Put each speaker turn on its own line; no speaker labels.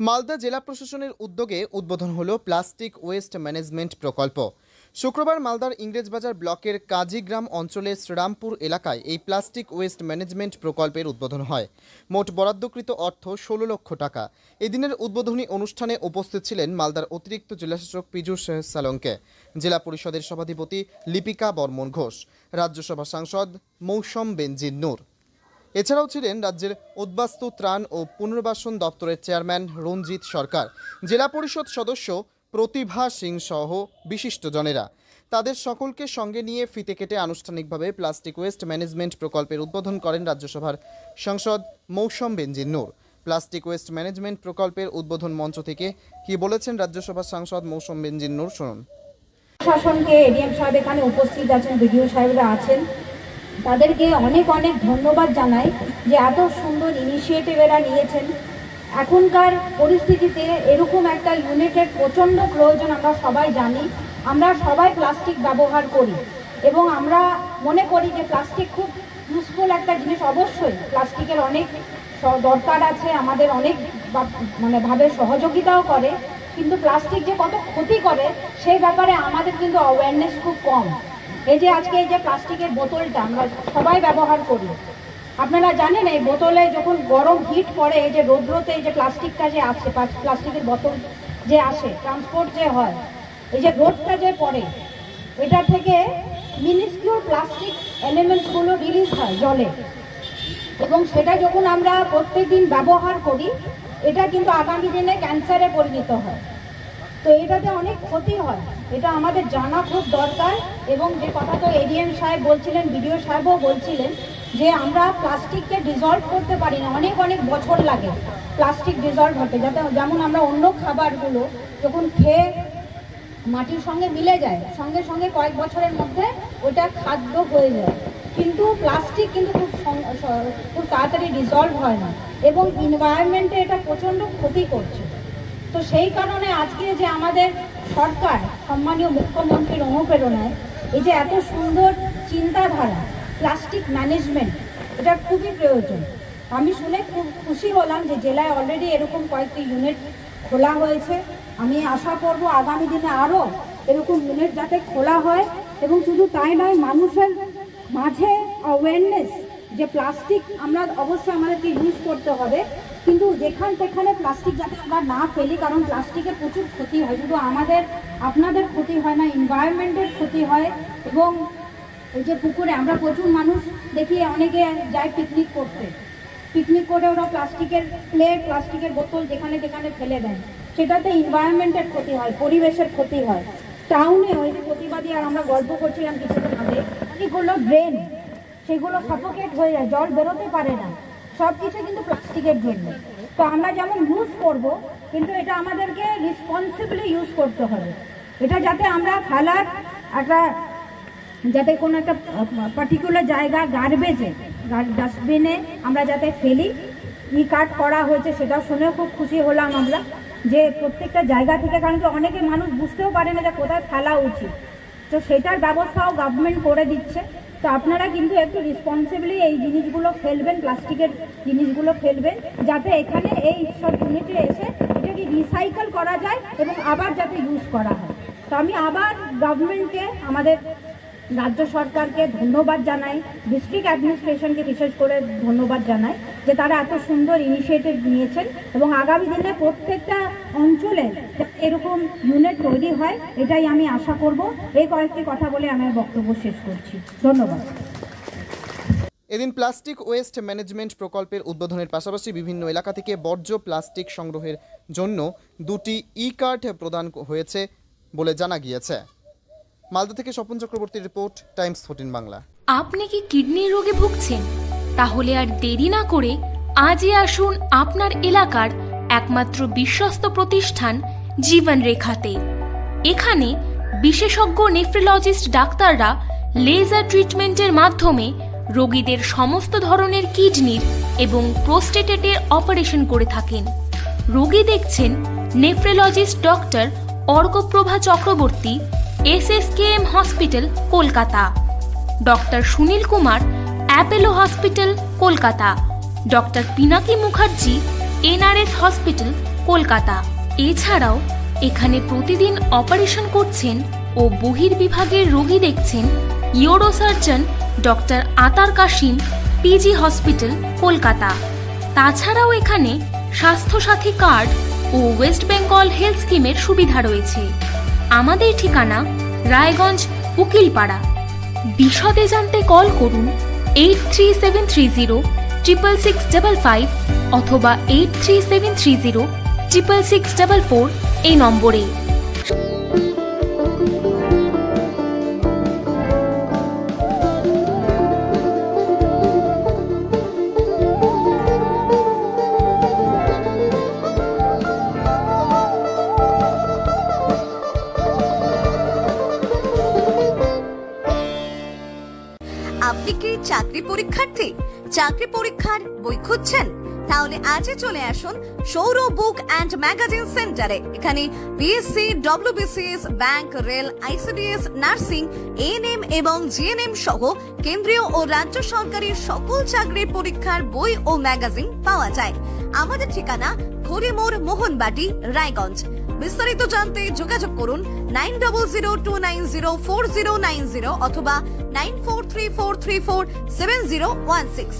মালদা জেলা প্রশাসনের উদ্যোগে উদ্বোধন হলো প্লাস্টিক ওয়েস্ট ম্যানেজমেন্ট প্রকল্প। শুক্রবার মালদার ইংরেজবাজার ব্লকের কাজীগ্রাম অঞ্চলের শ্রীরামপুর এলাকায় এই প্লাস্টিক ওয়েস্ট ম্যানেজমেন্ট প্রকল্পের উদ্বোধন হয়। মোট বরাদ্দকৃত অর্থ 16 লক্ষ টাকা। এদিনের উদ্বোধনী অনুষ্ঠানে উপস্থিত ছিলেন মালদার অতিরিক্ত জেলাশাসক পীযূষ সালঙ্কে, জেলা পরিষদের সভাধিপতি লিপিকা বর্মন ঘোষ, রাজ্যসভা সাংসদ মৌসম বেনজির নূর। এছাড়াও ছিলেন রাজ্যের উদ্বাস্তু ত্রাণ ও পুনর্বাসন দপ্তরের চেয়ারম্যান রঞ্জিত সরকার, জেলা পরিষদ সদস্য প্রতিভা সিং সহ বিশিষ্টজনেরা। তাদের সকলকে সঙ্গে নিয়ে ফিতে কেটে আনুষ্ঠানিকভাবে প্লাস্টিক ওয়েস্ট ম্যানেজমেন্ট প্রকল্পের উদ্বোধন করেন রাজ্যসভার সাংসদ মৌসম বেনজির নূর। প্লাস্টিক ওয়েস্ট ম্যানেজমেন্ট প্রকল্পের উদ্বোধন মঞ্চ থেকে কি বলেছেন রাজ্যসভার সাংসদ মৌসম বেনজির নূর, শুনুন।
প্রশাসনকে এডিএম সাহেব এখানে উপস্থিত আছেন, বিডিও সাহেবরা আছেন, তাদেরকে অনেক অনেক ধন্যবাদ জানাই যে এত সুন্দর ইনিশিয়েটিভ এরা নিয়েছেন। এখনকার পরিস্থিতিতে এরকম একটা ইউনিটের প্রচণ্ড প্রয়োজন। আমরা সবাই জানি, আমরা সবাই প্লাস্টিক ব্যবহার করি এবং আমরা মনে করি যে প্লাস্টিক খুব ইউজফুল একটা জিনিস। অবশ্যই প্লাস্টিকের অনেক দরকার আছে, আমাদের অনেক ভাবে সহযোগিতাও করে, কিন্তু প্লাস্টিক যে কত ক্ষতি করে সেই ব্যাপারে আমাদের কিন্তু অ্যাওয়ারনেস খুব কম। এই যে আজকে এই যে প্লাস্টিকের বোতলটা আমরা সবাই ব্যবহার করি, আপনারা জানেন এই বোতলে যখন গরম হিট পড়ে, এই যে রৌদ্রতে এই যে প্লাস্টিকটা যে আসে, প্লাস্টিকের বোতল যে আসে, ট্রান্সপোর্ট যে হয়, এই যে রোদটা যে পড়ে, এটা থেকে মিনিস্কিউর প্লাস্টিক এলিমেন্টসগুলো রিলিজ হয় জলে, এবং সেটা যখন আমরা প্রত্যেকদিন ব্যবহার করি এটা কিন্তু আগামী দিনে ক্যান্সারে পরিণত হয়। তো এটাতে অনেক ক্ষতি হয়, এটা আমাদের জানা খুব দরকার। এবং যে কথা তো এডিএম সাহেব বলছিলেন, বিডিও সাহেবও বলছিলেন যে আমরা প্লাস্টিককে ডিজলভ করতে পারি না, অনেক অনেক বছর লাগে প্লাস্টিক ডিজলভ হতে। যাতে যেমন আমরা অন্য খাবারগুলো যখন খেয়ে মাটির সঙ্গে মিলে যায়, সঙ্গে সঙ্গে কয়েক বছরের মধ্যে ওটা খাদ্য হয়ে যায়, কিন্তু প্লাস্টিক কিন্তু খুব তাড়াতাড়ি ডিজলভ হয় না এবং এনভায়রনমেন্টে এটা প্রচণ্ড ক্ষতি করছে। তো সেই কারণে আজকে যে আমাদের সরকার সম্মানীয় মুখ্যমন্ত্রীর অনুপ্রেরণায় এই যে এত সুন্দর চিন্তাধারা প্লাস্টিক ম্যানেজমেন্ট, এটা খুবই প্রয়োজন। আমি শুনে খুব খুশি হলাম যে জেলায় অলরেডি এরকম কয়েকটি ইউনিট খোলা হয়েছে। আমি আশা করব আগামী দিনে আরও এরকম ইউনিট যাতে খোলা হয়, এবং শুধু তাই নয়, মানুষের মাঝে অ্যাওয়ারনেস যে প্লাস্টিক আমরা অবশ্যই আমাদেরকে ইউজ করতে হবে, কিন্তু যেখানে সেখানে প্লাস্টিক যাতে আমরা না ফেলি, কারণ প্লাস্টিকের প্রচুর ক্ষতি হয়। শুধু আপনাদের ক্ষতি হয় না, এনভায়রনমেন্টের ক্ষতি হয়। এবং এই যে পুকুরে আমরা প্রচুর মানুষ দেখি, অনেকে যায় পিকনিক করতে, পিকনিক করে ওরা প্লাস্টিকের প্লেট, প্লাস্টিকের বোতল যেখানে যেখানে ফেলে দেয়, সেটাতে এনভায়রনমেন্টের ক্ষতি হয়, পরিবেশের ক্ষতি হয়। টাউনে ওই যে প্রতিবাদী আর আমরা গল্প করছিলাম কিছুদিন আগে, অনেকগুলো ড্রেন, সেগুলো সাফোকেট হয়ে যায়, জল বেরোতে পারে না, সব কিছু কিন্তু প্লাস্টিকের জন্য। তো আমরা যেমন ইউজ করব, কিন্তু এটা আমাদেরকে রেসপন্সিবলি ইউজ করতে হবে। এটা যাতে আমরা ফেলার একটা, যাতে কোনো একটা পার্টিকুলার জায়গা গার্বেজে, ডাস্টবিনে আমরা যাতে ফেলি, কার্ড করা হয়েছে, সেটা শুনেও খুব খুশি হলাম আমরা যে প্রত্যেকটা জায়গা থেকে, কারণ কি অনেকে মানুষ বুঝতেও পারে না যে কোথায় ফেলা উচিত, তো সেটার ব্যবস্থাও গভর্নমেন্ট করে দিচ্ছে। তো আপনারা কিন্তু একটু রেসপন্সিবলি এই জিনিসগুলো ফেলবেন, প্লাস্টিকের জিনিসগুলো ফেলবেন, যাতে এখানে এই সব ইউনিটে এসে এটাকে রিসাইকেল করা যায় এবং আবার যাতে ইউজ করা হয়। তো আমি আবার গভর্নমেন্টকে, আমাদের রাজ্য সরকারকে ধন্যবাদ জানাই, ডিস্ট্রিক্ট অ্যাডমিনিস্ট্রেশনকে বিশেষ করে ধন্যবাদ জানাই যে তারা এত সুন্দর ইনিশিয়েটিভ নিয়েছেন, এবং আগামী দিনে প্রত্যেকটা অঞ্চলে এরকম ইউনিট তৈরি হয়, এটাই আমি আশা করব। এই কয়েকটি কথা বলে আমার বক্তব্য শেষ করছি। ধন্যবাদ।
এদিন প্লাস্টিক ওয়েস্ট ম্যানেজমেন্ট প্রকল্পের উদ্বোধনের পাশাপাশি বিভিন্ন এলাকা থেকে বর্জ্য প্লাস্টিক সংগ্রহের জন্য 2টি ই-কার্ড প্রদান হয়েছে বলে জানা গিয়েছে। মালদা থেকে স্বপন চক্রবর্তীর রিপোর্ট, টাইমস 14 বাংলা।
আপনি কি কিডনির রোগে ভুগছেন? তাহলে আর দেরি না করে আজই আসুন আপনার এলাকার একমাত্র বিশ্বস্ত প্রতিষ্ঠান জীবন রেখাতে। এখানে বিশেষজ্ঞ নেফ্রোলজিস্ট ডাক্তাররা লেজার ট্রিটমেন্টের মাধ্যমে রোগীদের সমস্ত ধরনের কিডনির এবং প্রোস্টেটের অপারেশন করে থাকেন। রোগী দেখছেন nephrologist doctor Arkaprabha Chakraborty, SSKM hospital, Kolkata. Doctor Sunil Kumar, Apollo hospital, Kolkata. Doctor Pinaki Mukherjee, NRS hospital, Kolkata. এছাড়াও এখানে প্রতিদিন অপারেশন করছেন ও বহির্বিভাগের রোগী দেখছেন ইউরোসার্জন ডক্টর আতার কাশিম, পিজি হসপিটাল, কলকাতা। তাছাড়াও এখানে স্বাস্থ্যসাথী কার্ড ও ওয়েস্ট বেঙ্গল হেলথ স্কিমের সুবিধা রয়েছে। আমাদের ঠিকানা রায়গঞ্জ, উকিলপাড়া। বিশদে জানতে কল করুন 8373066655 অথবা 8373066644 এই নম্বরে।
আপনি কি চাকরি পরীক্ষার্থী? চাকরি পরীক্ষার বই খুঁজছেন? তাহলে আজই চলে আসুন সৌরভ বুক অ্যান্ড ম্যাগাজিন সেন্টারে। এখানে BSc, WBCS, bank, rail, ICDS, nursing, ANM এবং জিএনএম সহ কেন্দ্রীয় ও রাজ্য সরকারি সকল চাকরির পরীক্ষার বই ও ম্যাগাজিন পাওয়া যায়। আমাদের ঠিকানা ঘড়িমোড়, মোহনবাটি, রায়গঞ্জ। বিস্তারিত জানতে যোগাযোগ করুন 9002904090 অথবা 9434347016।